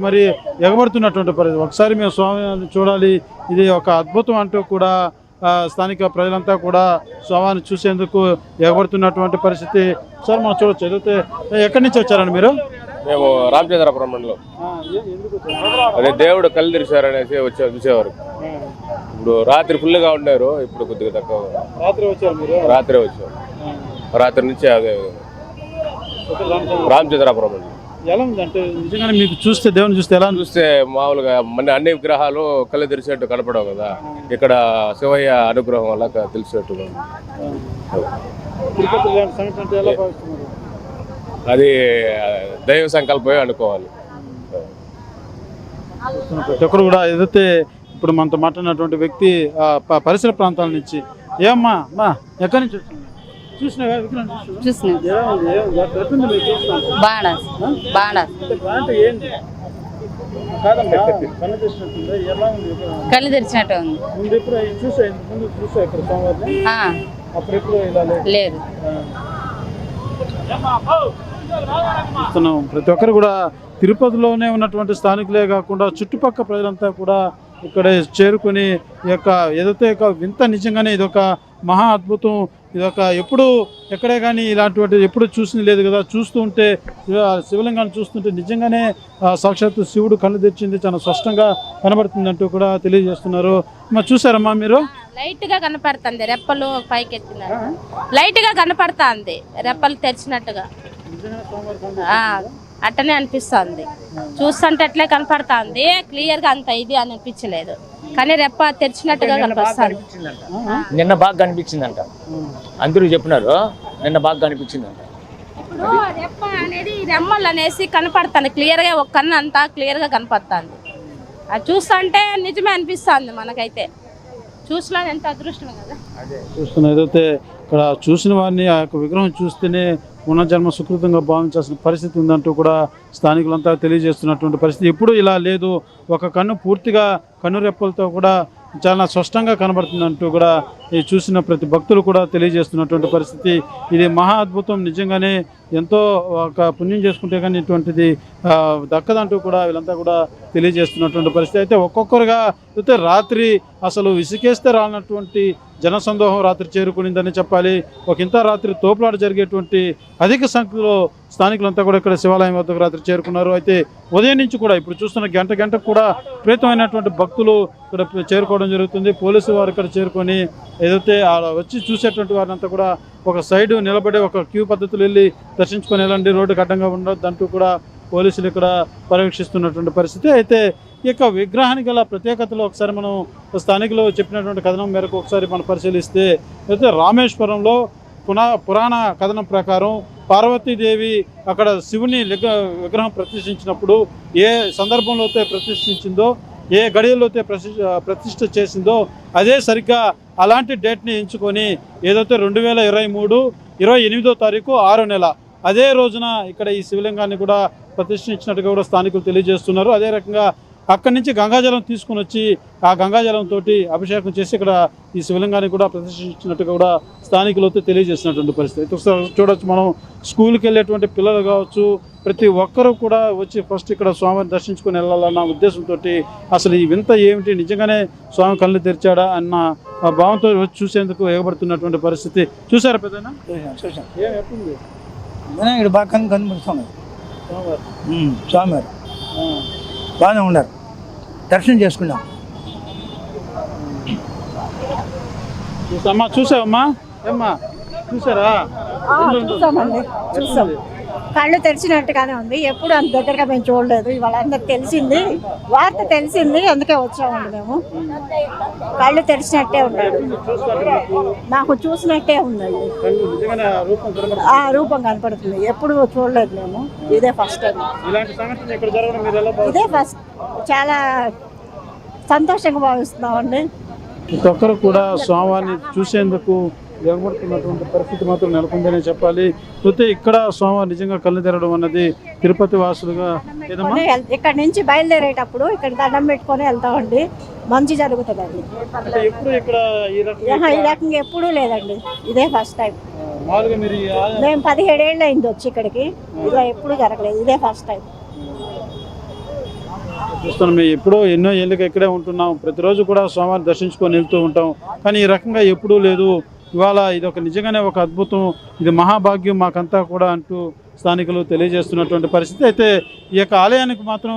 మరి ఎగబడుతున్నటువంటి పరిస్థితి. ఒకసారి మేము స్వామిని చూడాలి, ఇది ఒక అద్భుతం అంటూ కూడా స్థానిక ప్రజలంతా కూడా స్వామిని చూసేందుకు ఎగబడుతున్నటువంటి పరిస్థితి. సార్ మనం చూడొచ్చు. ఏదైతే ఎక్కడి నుంచి వచ్చారండి మీరు? మేము రామచంద్రపురం మండలం. అదే దేవుడు కళ్ళు తెరిచారనేసి చూసేవారు. ఇప్పుడు రాత్రి ఫుల్గా ఉన్నారు, ఇప్పుడు కొద్దిగా తక్కువ. రాత్రి వచ్చారు. రాత్రి నుంచి అదే రామచంద్రపురం మండలం. ఎలా ఉందంటే నిజంగానే మీకు చూస్తే దేవుని చూస్తే ఎలా చూస్తే మామూలుగా అన్ని విగ్రహాలు కళ్ళు తెరిచేట్టు కనపడవు కదా, ఇక్కడ శివయ్య అనుగ్రహం వల్ల తెలిసేట్టుగా. అది దైవ సంకల్పమే అనుకోవాలి. ప్రతి ఒక్కరు కూడా ఏదైతే ఇప్పుడు మనతో మాట్లాడినటువంటి వ్యక్తి పరిసర ప్రాంతాల నుంచి, ఏమ్మా మా ఎక్కడి నుంచి వచ్చింది? కళ్ళు తెరిచినట్టు ఉంది. లేదు. ప్రతి ఒక్కరు కూడా తిరుపతిలోనే ఉన్నటువంటి స్థానికులే కాకుండా చుట్టుపక్కల ప్రజలంతా కూడా ఇక్కడ చేరుకుని ఈ యొక్క ఏదైతే వింత, నిజంగానే ఇదొక మహా అద్భుతం. ఇదొక ఎప్పుడు ఎక్కడే కానీ ఇలాంటి ఎప్పుడు చూసింది లేదు కదా. చూస్తూ ఉంటే శివలింగాన్ని చూస్తుంటే నిజంగానే సాక్షాత్తు శివుడు కళ్ళు తెచ్చింది చాలా స్పష్టంగా కనబడుతుందంటూ కూడా తెలియజేస్తున్నారు. చూసారమ్మా మీరు? లైట్ గా కనపడుతుంది, రెప్పలు పైకి ఎత్తినారు, లైట్ గా కనపడుతుంది, రెప్పలు తెరిచినట్టుగా అట్టనే అనిపిస్తుంది. చూస్తుంటే అట్లే కనపడుతుంది, క్లియర్ గా అంత ఇది అని అనిపించలేదు, కానీ రెప్ప తెరిచినట్టుగా కనిపిస్తుంది. నిన్న బాగా కనిపించిందంట, అందరూ చెప్పినారు నిన్న బాగా కనిపించిందంట. ఇప్పుడు రెప్ప అనేది రెమ్మలు అనేసి కనపడుతుంది క్లియర్ గా, ఒక కన్ను అంతా క్లియర్ గా కనపడుతుంది. అది చూస్తుంటే నిజమే అనిపిస్తుంది మనకైతే. చూసినా ఎంత అదృష్టమే కదా. చూస్తున్నా ఏదైతే ఇక్కడ చూసిన వారిని ఆ యొక్క విగ్రహం చూస్తేనే పునర్జన్మ సుకృతంగా భావించాల్సిన పరిస్థితి ఉందంటూ కూడా స్థానికులంతా తెలియజేస్తున్నటువంటి పరిస్థితి. ఎప్పుడు ఇలా లేదు, ఒక కన్ను పూర్తిగా కన్నురెప్పలతో కూడా చాలా స్పష్టంగా కనబడుతుందంటూ కూడా ఈ చూసిన ప్రతి భక్తులు కూడా తెలియజేస్తున్నటువంటి పరిస్థితి. ఇది మహా అద్భుతం. నిజంగానే ఎంతో ఒక పుణ్యం చేసుకుంటే కానీ ఇటువంటిది దక్కదంటూ కూడా వీళ్ళంతా కూడా తెలియజేస్తున్నటువంటి పరిస్థితి. అయితే ఒక్కొక్కరుగా అయితే రాత్రి అసలు విసికేస్తే రానటువంటి జనసందోహం రాత్రి చేరుకునిందని చెప్పాలి. ఇంత రాత్రి తోపులాట జరిగేటువంటి అధిక సంఖ్యలో స్థానికులంతా కూడా ఇక్కడ శివాలయం వద్దకు రాత్రి చేరుకున్నారు. అయితే ఉదయం నుంచి కూడా ఇప్పుడు చూస్తున్న గంటకు కూడా విపరీతమైనటువంటి భక్తులు ఇక్కడ చేరుకోవడం జరుగుతుంది. పోలీసు వారు ఇక్కడ చేరుకొని ఏదైతే వచ్చి చూసేటువంటి వారిని అంతా కూడా ఒక సైడ్ నిలబడి ఒక క్యూ పద్ధతులు వెళ్ళి దర్శించుకొని వెళ్ళండి, రోడ్డుకి అడ్డంగా ఉండొద్దంటూ కూడా పోలీసులు ఇక్కడ పర్యవేక్షిస్తున్నటువంటి పరిస్థితి. అయితే ఈ యొక్క విగ్రహానికి గల ప్రత్యేకతలు ఒకసారి మనం స్థానికులు చెప్పినటువంటి కథనం మేరకు ఒకసారి మనం పరిశీలిస్తే, అయితే రామేశ్వరంలో పురాణ కథనం ప్రకారం పార్వతీదేవి అక్కడ శివుని విగ్రహం ప్రతిష్ఠించినప్పుడు ఏ సందర్భంలో అయితే ప్రతిష్ఠించిందో, ఏ గడియల్లో అయితే ప్రతిష్ఠ చేసిందో అదే సరిగ్గా అలాంటి డేట్ని ఎంచుకొని ఏదైతే 2023 28వ తారీఖు 6వ నెల అదే రోజున ఇక్కడ ఈ శివలింగాన్ని కూడా ప్రతిష్ఠించినట్టుగా కూడా స్థానికులు తెలియజేస్తున్నారు. అదే రకంగా అక్కడి నుంచి గంగాజలం తీసుకుని వచ్చి ఆ గంగాజలంతో అభిషేకం చేసి ఇక్కడ ఈ శివలింగాన్ని కూడా ప్రతిష్ఠించినట్టుగా కూడా స్థానికులతో తెలియజేస్తున్నటువంటి పరిస్థితి. ఒకసారి చూడవచ్చు మనం, స్కూల్కి వెళ్ళేటువంటి పిల్లలు కావచ్చు, ప్రతి ఒక్కరూ కూడా వచ్చి ఫస్ట్ ఇక్కడ స్వామిని దర్శించుకొని వెళ్ళాలన్న ఉద్దేశంతో అసలు ఈ వింత ఏమిటి, నిజంగానే స్వామి కళ్ళు తెరిచాడా అన్న భావంతో వచ్చి చూసేందుకు ఎగబడుతున్నటువంటి పరిస్థితి. చూసారా పెద్దనా? ఏమి వినాయకుడు బాగా కనిపిస్తుంది. స్వామివారు బాగానే ఉన్నారు, దర్శనం చేసుకున్నాం. చూసావమ్మా? ఏమ్మా చూసారా? చూసామండి, చూసాం. కళ్ళు తెరిచినట్టుగానే ఉంది. ఎప్పుడు అంత దగ్గరగా మేము చూడలేదు. ఇవాళ అందరికి తెలిసింది, వార్త తెలిసింది, అందుకే వచ్చామండి మేము. కళ్ళు తెరిచినట్టే ఉన్నాడు, నాకు చూసినట్టే ఉందండి. ఆ రూపం కనపడుతుంది, ఎప్పుడు చూడలేదు మేము. ఇదే ఫస్ట్ టైం, ఇదే ఫస్ట్. చాలా సంతోషంగా భావిస్తున్నామండి. ప్రతి ఒక్కరు కూడా స్వామివారిని చూసేందుకు ఎగబడుతున్నటువంటి పరిస్థితి మాత్రం నెలకొందనే చెప్పాలి. అయితే ఇక్కడ స్వామివారు నిజంగా కళ్ళు తెరవడం అన్నది తిరుపతి వాసులుగా ఇక్కడ నుంచి బయలుదేరేటప్పుడు ఇక్కడ దండం పెట్టుకొని వెళ్తామండి, మంచి జరుగుతుందండి. ఈ రకంగా ఎప్పుడూ లేదండి, ఇదే ఫస్ట్ టైం. మేము 17 ఏళ్ళు అయింది వచ్చి ఇక్కడికి, ఇలా ఎప్పుడు జరగలేదు, ఇదే ఫస్ట్ టైం. చూస్తున్నాం. మేము ఎప్పుడో ఎన్నో ఏళ్ళకి ఇక్కడే ఉంటున్నాం, ప్రతిరోజు కూడా స్వామివారిని దర్శించుకొని వెళ్తూ ఉంటాం. కానీ ఈ రకంగా ఎప్పుడూ లేదు. ఇవాళ ఇది ఒక నిజంగానే ఒక అద్భుతం, ఇది మహాభాగ్యం మాకంతా కూడా అంటూ స్థానికులు తెలియజేస్తున్నటువంటి పరిస్థితి. అయితే ఈ యొక్క ఆలయానికి మాత్రం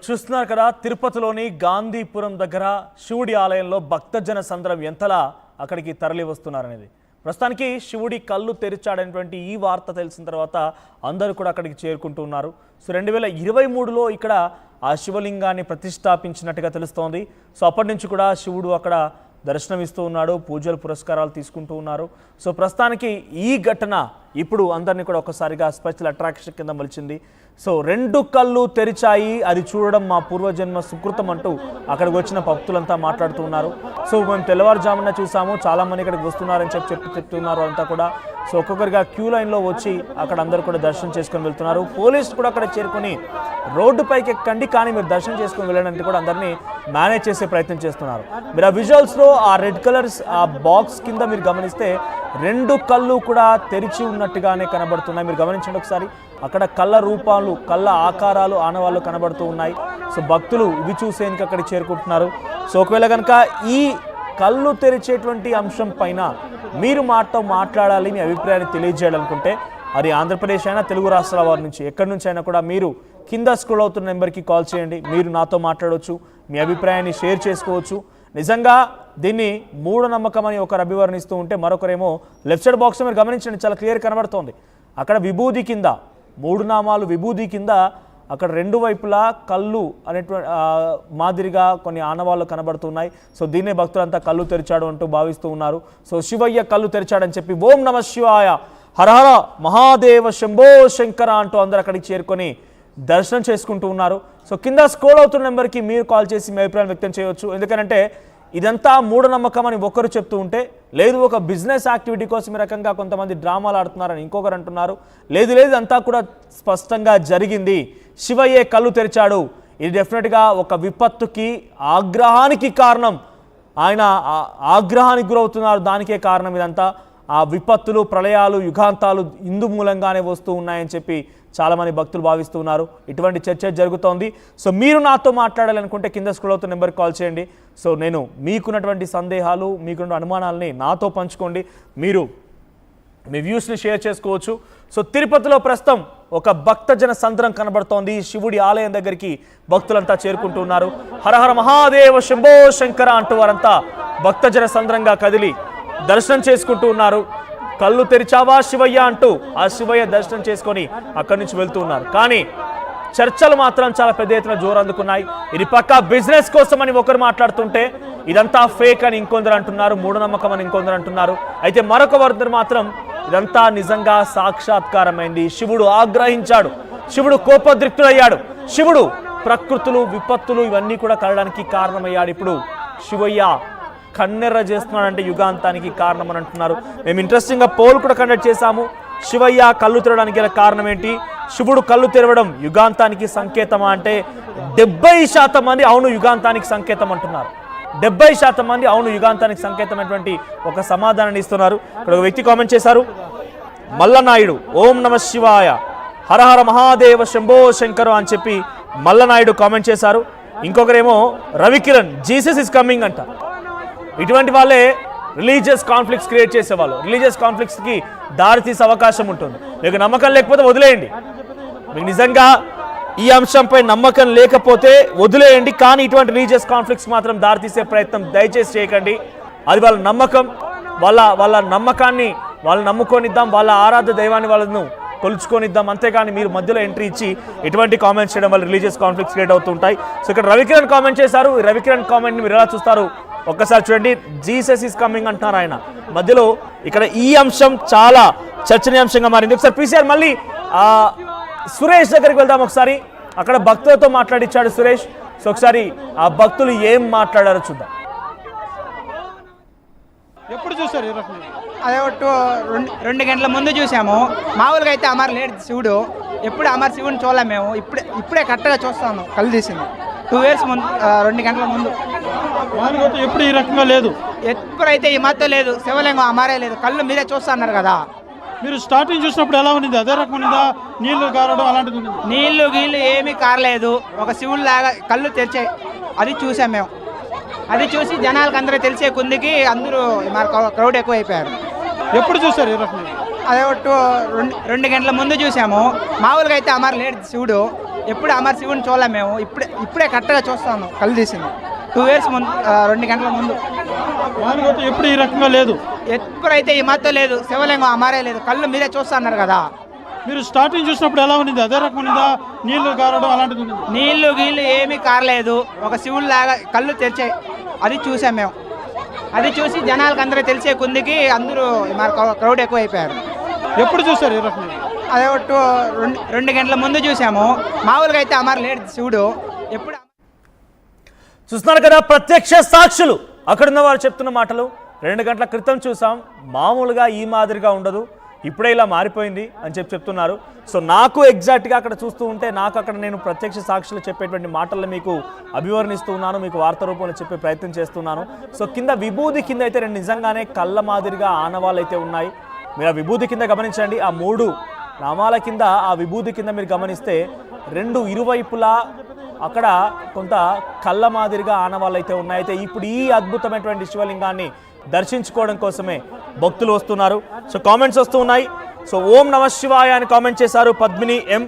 చూస్తున్నారు కదా, తిరుపతిలోని గాంధీపురం దగ్గర శివుడి ఆలయంలో భక్తజన సంద్రం ఎంతలా అక్కడికి తరలి వస్తున్నారనేది. ప్రస్తుతానికి శివుడి కళ్ళు తెరిచాడనేటువంటి ఈ వార్త తెలిసిన తర్వాత అందరూ కూడా అక్కడికి చేరుకుంటూ ఉన్నారు. సో 2023లో ఇక్కడ ఆ శివలింగాన్ని ప్రతిష్టాపించినట్టుగా తెలుస్తోంది. సో అప్పటి నుంచి కూడా శివుడు అక్కడ దర్శనమిస్తూ ఉన్నాడు, పూజలు పురస్కారాలు తీసుకుంటూ ఉన్నారు. సో ప్రస్తుతానికి ఈ ఘటన ఇప్పుడు అందరినీ కూడా ఒకసారిగా స్పెషల్ అట్రాక్షన్ కింద మలిచింది. సో 2 కళ్ళు తెరిచాయి, అది చూడడం మా పూర్వజన్మ సుకృతం అంటూ అక్కడికి వచ్చిన భక్తులంతా మాట్లాడుతూ ఉన్నారు. సో మేము తెల్లవారుజామున చూసాము, చాలామంది ఇక్కడికి వస్తున్నారని చెప్తున్నారు అంతా కూడా. సో ఒక్కొక్కరిగా క్యూ లైన్లో వచ్చి అక్కడ అందరూ కూడా దర్శనం చేసుకొని వెళ్తున్నారు. పోలీసులు కూడా అక్కడ చేరుకొని రోడ్డుపైకి ఎక్కండి కానీ మీరు దర్శనం చేసుకొని వెళ్ళడానికి కూడా అందరినీ మేనేజ్ చేసే ప్రయత్నం చేస్తున్నారు. మీరు ఆ విజువల్స్లో ఆ రెడ్ కలర్స్ ఆ బాక్స్ కింద మీరు గమనిస్తే 2 కళ్ళు కూడా తెరిచి ఉన్నట్టుగానే కనబడుతున్నాయి. మీరు గమనించండి ఒకసారి, అక్కడ కళ్ళ రూపాలు, కళ్ళ ఆకారాలు, ఆనవాళ్ళు కనబడుతూ ఉన్నాయి. సో భక్తులు ఇవి చూసేందుకు అక్కడికి చేరుకుంటున్నారు. సో ఒకవేళ కనుక ఈ కళ్ళు తెరిచేటువంటి అంశం పైన మీరు మాతో మాట్లాడాలి, మీ అభిప్రాయాన్ని తెలియజేయాలనుకుంటే అది ఆంధ్రప్రదేశ్ అయినా తెలుగు రాష్ట్రాల వారి నుంచి ఎక్కడి నుంచి అయినా కూడా మీరు కింద స్క్రోల్ అవుతున్న నెంబర్కి కాల్ చేయండి. మీరు నాతో మాట్లాడవచ్చు, మీ అభిప్రాయాన్ని షేర్ చేసుకోవచ్చు. నిజంగా దీన్ని మూఢనమ్మకం అని ఒకరు అభివర్ణిస్తూ ఉంటే మరొకరేమో లెఫ్ట్ సైడ్ బాక్స్ మీరు గమనించండి, చాలా క్లియర్ కనబడుతోంది. అక్కడ విభూది కింద 3 నామాలు విభూది కింద అక్కడ 2 వైపులా కళ్ళు అనేటువంటి మాదిరిగా కొన్ని ఆనవాళ్ళు కనబడుతున్నాయి. సో దీన్నే భక్తులంతా కళ్ళు తెరిచాడు అంటూ భావిస్తూ ఉన్నారు. సో శివయ్య కళ్ళు తెరిచాడని చెప్పి ఓం నమ శివాయ, హరహర మహాదేవ శంభో శంకర అంటూ అందరూ అక్కడికి చేరుకొని దర్శనం చేసుకుంటూ ఉన్నారు. సో కింద స్క్రోల్ అవుతున్న నెంబర్కి మీరు కాల్ చేసి మీ అభిప్రాయం వ్యక్తం చేయవచ్చు. ఎందుకంటే ఇదంతా మూఢనమ్మకం అని ఒకరు చెప్తూ ఉంటే, లేదు ఒక బిజినెస్ యాక్టివిటీ కోసం ఈ రకంగా కొంతమంది డ్రామాలు ఆడుతున్నారని ఇంకొకరు అంటున్నారు. లేదు అంతా కూడా స్పష్టంగా జరిగింది, శివయ్యే కళ్ళు తెరిచాడు. ఇది డెఫినెట్గా ఒక విపత్తుకి, ఆగ్రహానికి కారణం. ఆయన ఆగ్రహానికి గురవుతున్నారు, దానికే కారణం ఇదంతా. ఆ విపత్తులు, ప్రళయాలు, యుగాంతాలు ఇందు మూలంగానే వస్తూ ఉన్నాయని చెప్పి చాలామంది భక్తులు భావిస్తూ ఉన్నారు. ఇటువంటి చర్చ జరుగుతోంది. సో మీరు నాతో మాట్లాడాలనుకుంటే కింద స్క్రోల్ అవుతున్న నెంబర్కి కాల్ చేయండి. సో నేను మీకున్నటువంటి సందేహాలు, మీకున్న అనుమానాలని నాతో పంచుకోండి. మీరు మీ వ్యూస్ని షేర్ చేసుకోవచ్చు. సో తిరుపతిలో ప్రస్తుతం ఒక భక్తజన సంద్రం కనబడుతోంది. శివుడి ఆలయం దగ్గరికి భక్తులంతా చేరుకుంటూ ఉన్నారు. హరహర మహాదేవ శంభో శంకర అంటూ వారంతా భక్తజన సంద్రంగా కదిలి దర్శనం చేసుకుంటూ ఉన్నారు. కళ్ళు తెరిచావా శివయ్య అంటూ ఆ శివయ్య దర్శనం చేసుకొని అక్కడి నుంచి వెళ్తూ ఉన్నారు. కానీ చర్చలు మాత్రం చాలా పెద్ద ఎత్తున జోరు అందుకున్నాయి. ఇది పక్కా బిజినెస్ కోసం అని ఒకరు మాట్లాడుతుంటే, ఇదంతా ఫేక్ అని ఇంకొందరు అంటున్నారు, మూఢనమ్మకం అని ఇంకొందరు అంటున్నారు. అయితే మరొక వర్దరు మాత్రం ఇదంతా నిజంగా సాక్షాత్కారమైంది, శివుడు ఆగ్రహించాడు, శివుడు కోపద్రిక్తుడయ్యాడు, శివుడు ప్రకృతులు, విపత్తులు ఇవన్నీ కూడా కలడానికి కారణమయ్యాడు. ఇప్పుడు శివయ్య కన్నెర్ర చేస్తున్నాడంటే యుగాంతానికి కారణం అని అంటున్నారు. మేము ఇంట్రెస్టింగ్గా పోల్ కూడా కండక్ట్ చేశాము. శివయ్య కళ్ళు తెరవడానికి గల కారణం ఏంటి, శివుడు కళ్ళు తెరవడం యుగాంతానికి సంకేతమా అంటే 70% మంది అవును యుగాంతానికి సంకేతం అంటున్నారు. 70% మంది అవును యుగాంతానికి సంకేతమైనటువంటి ఒక సమాధానాన్ని ఇస్తున్నారు. ఇక్కడ ఒక వ్యక్తి కామెంట్ చేశారు, మల్లనాయుడు ఓం నమ శివాయ హరహర మహాదేవ శంభో శంకరు అని చెప్పి మల్లనాయుడు కామెంట్ చేశారు. ఇంకొకరేమో రవికిరణ్ జీసస్ ఇస్ కమింగ్ అంట. ఇటువంటి వాళ్ళే రిలీజియస్ కాన్ఫ్లిక్ట్స్ క్రియేట్ చేసేవాళ్ళు. రిలీజియస్ కాన్ఫ్లిక్ట్స్కి దారితీసే అవకాశం ఉంటుంది. మీకు నమ్మకం లేకపోతే వదిలేయండి. మీకు నిజంగా ఈ అంశంపై నమ్మకం లేకపోతే వదిలేయండి. కానీ ఇటువంటి రిలీజియస్ కాన్ఫ్లిక్ట్స్ మాత్రం దారితీసే ప్రయత్నం దయచేసి చేయకండి. అది వాళ్ళ నమ్మకం, వాళ్ళ నమ్మకాన్ని వాళ్ళు నమ్ముకొనిద్దాం, వాళ్ళ ఆరాధ్య దైవాన్ని వాళ్ళను కొలుచుకొనిద్దాం. అంతేగాని మీరు మధ్యలో ఎంట్రీ ఇచ్చి ఎటువంటి కామెంట్స్ చేయడం వల్ల రిలీజియస్ కాన్ఫ్లిక్ట్స్ క్రియేట్ అవుతుంటాయి. సో ఇక్కడ రవికిరణ్ కామెంట్ చేశారు. ఈ రవికిరణ్ కామెంట్ని మీరు ఎలా చూస్తారు ఒక్కసారి చూడండి. జీసస్ ఈస్ కమింగ్ అంటున్నారు ఆయన. మధ్యలో ఇక్కడ ఈ అంశం చాలా చర్చనీయాంశంగా మారింది. ఒకసారి పీసీఆర్ మళ్ళీ సురేష్ దగ్గరికి వెళ్దాం. ఒకసారి అక్కడ భక్తులతో మాట్లాడిచ్చాడు సురేష్. సో ఒకసారి ఆ భక్తులు ఏం మాట్లాడారో చూద్దాం. ఎప్పుడు చూసారు? అదే 2 గంటల ముందు చూసాము. మామూలుగా అయితే అమర్ లేడు శివుడు, ఎప్పుడు అమర్ శివుడిని చూడలేము మేము. ఇప్పుడే కరెక్ట్గా చూస్తాము కళ్ళు తీసింది. 2 ఇయర్స్ ముందు 2 గంటల ముందు. మామూలుగా ఎప్పుడు ఈ రకంగా లేదు. ఎప్పుడైతే ఈ మధ్య లేదు, శివలింగం అమారే లేదు, కళ్ళు మీరే చూస్తున్నారు కదా. మీరు స్టార్టింగ్ చూసినప్పుడు ఎలా ఉన్నది? అదే రకం ఉన్నదా? నీళ్లు కారడం అలాంటిది ఉన్నది? నీళ్లు గీళ్ళు ఏమీ కారలేదు, ఒక శివుడు లాగా కళ్ళు తెరిచాయి. అది చూసాం మేము. అది చూసి జనాలకు అందరూ తెలిసే కొద్దికి అందరూ మన క్రౌడ్ ఎక్కువ అయిపోయారు. ఎప్పుడు చూసారు ఈ రకం? అదే 2 గంటల ముందు చూసాము. మామూలుగా అయితే అమర్ లేడు శివుడు, ఎప్పుడు అమర్ శివుని చూడలేము మేము. ఇప్పుడే కరెక్ట్గా చూస్తాను, కళ్ళు తీసింది 2 ఇయర్స్ ముందు 2 గంటల ముందు. మామూలుగా ఎప్పుడు ఈ రకంగా లేదు. ఎప్పుడైతే ఈ మధ్య లేదు, శివలింగం అమారే లేదు, కళ్ళు మీరే చూస్తున్నారు కదా. మీరు స్టార్టింగ్ చూసినప్పుడు ఎలా ఉన్నది? అదే రకం ఉన్నదా? నీళ్లు కారడం అలాంటిది ఉన్నది? నీళ్లు గీళ్ళు ఏమీ కారలేదు, ఒక శివుడు లాగా కళ్ళు తెరిచాయి. అది చూసాం మేము. అది చూసి జనాలకు అందరూ తెలిసే కొద్దికి అందరూ మన క్రౌడ్ ఎక్కువ అయిపోయారు. ఎప్పుడు చూసారు ఈ రకం? అదే 2 గంటల ముందు చూసాము. మామూలుగా అయితే అమర్ లేడు శివుడు, ఎప్పుడు. చూస్తున్నారు కదా ప్రత్యక్ష సాక్షులు, అక్కడున్న వారు చెప్తున్న మాటలు. 2 గంటల క్రితం చూసాం, మామూలుగా ఈ మాదిరిగా ఉండదు, ఇప్పుడే ఇలా మారిపోయింది అని చెప్తున్నారు. సో నాకు ఎగ్జాక్ట్గా అక్కడ చూస్తూ ఉంటే నాకు అక్కడ నేను ప్రత్యక్ష సాక్షులు చెప్పేటువంటి మాటలను మీకు అభివర్ణిస్తూ ఉన్నాను, మీకు వార్త రూపంలో చెప్పే ప్రయత్నం చేస్తున్నాను. సో కింద విభూది కింద అయితే నిజంగానే కళ్ళ మాదిరిగా ఆనవాళ్ళు అయితే ఉన్నాయి. మీరు ఆ విభూది కింద గమనించండి, ఆ 3 నామాల కింద ఆ విభూది కింద మీరు గమనిస్తే 2 ఇరువైపులా అక్కడ కొంత కళ్ళ మాదిరిగా ఆనవాళ్ళు అయితే ఉన్నాయి. అయితే ఇప్పుడు ఈ అద్భుతమైనటువంటి శివలింగాన్ని దర్శించుకోవడం కోసమే భక్తులు వస్తున్నారు. సో కామెంట్స్ వస్తూ ఉన్నాయి. సో ఓం నమ శివాయ అని కామెంట్ చేశారు పద్మిని ఎం.